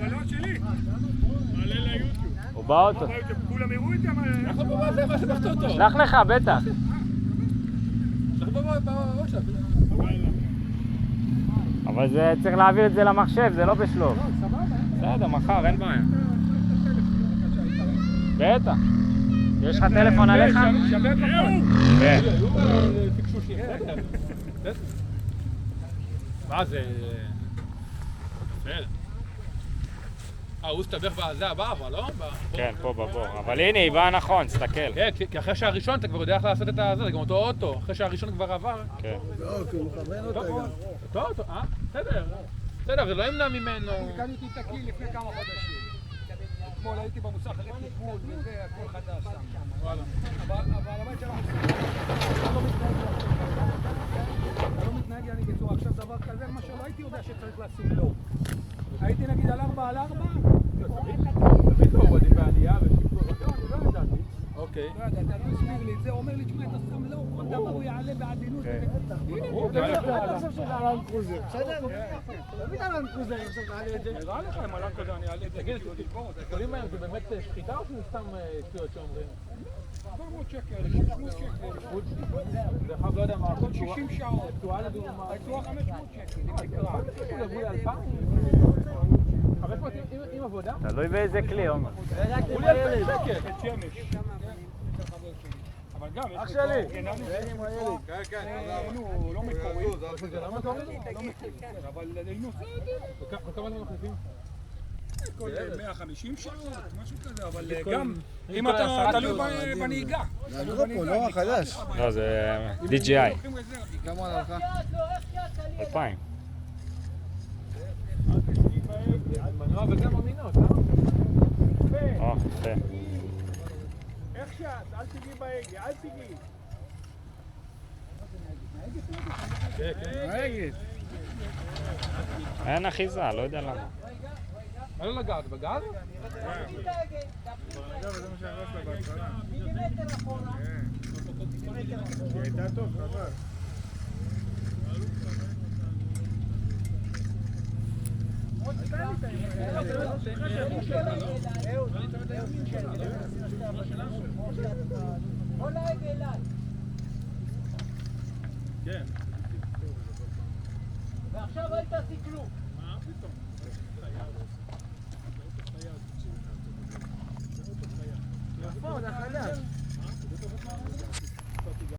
אבל לא שלי. מעלה ליוטיוב. הוא באוטו. כולם יראו איתי מה... אנחנו במה, מה שבחת אותו? שלח לך, בטח. אנחנו בוואטסאפ. אבל זה צריך להעביר את זה למחשב, זה לא בשלוף. בסדר, מחר, אין בעיה. בטח. יש לך טלפון עליך? שווה פחות. כן. פיקשושים. מה זה? הוא הסתבך בזה הבא, אבל לא? כן, פה בבור. אבל הנה, היא באה נכון, תסתכל. כן, כי אחרי שהראשון אתה כבר יודע איך לעשות את זה, זה גם אותו אוטו. אחרי שהראשון כבר עבר. כן. לא, כי הוא מכוון אותה גם. אותו אוטו, בסדר. בסדר, זה לא ימנע ממנו. קניתי את הכלי לפני כמה חודשים. אתמול הייתי במוסך אחרי טיפול וזה, הכל חדש שם. אבל הבית שלנו לא מתנהג אני בצורה עכשיו דבר כזה, מה שלא הייתי יודע שצריך לשים לו. הייתי נגיד על 4x4. תמיד לא עובדים בעלייה ושיפור. לא ידעתי. אוקיי. לא ידעתי, אני מסביר לי את זה, הוא אומר לי, תשמע, אתה שם לו, כל דבר הוא יעלה בעדינות. אתה חושב שזה אלן קרוזר, בסדר? תמיד אלן קרוזר, עכשיו נעלה את זה. נראה לך אם אלן כזה אני אעלה את זה. תגיד, תקולים מהם זה באמת שחיטה או שזה סתם שטויות שאומרים? 400 שקל, 600 שקל. זה אחד לא יודע מה. כל 60 שעות. תשואה לדוגמה. תשואה 500 שקל, אם תקרא. לבוי 2,000? 500 עם עבודה? תלוי באיזה כלי, עומר. אולי 2,000 שקל. את שמש. אבל גם, אח שלי. כן, עם הילד. נו, לא מקורי. זה לא מקורי? אבל נו, וכמה אתם מחליפים? כל 150 שעות, משהו כזה, אבל גם אם אתה תלוי בנהיגה. זה הגרופו, לא? החדש. לא, זה DJI. כמה עלה לך? 2,000. מנוע וגם אמינות, יפה. איך שאת, אל תגיעי בהגה, אל תגיעי. נהגת. אין אחיזה, לא יודע למה. מה לא לגעת? בגז? הייתה טוב, חבל. ועכשיו אל תעשי כלום. מה פתאום?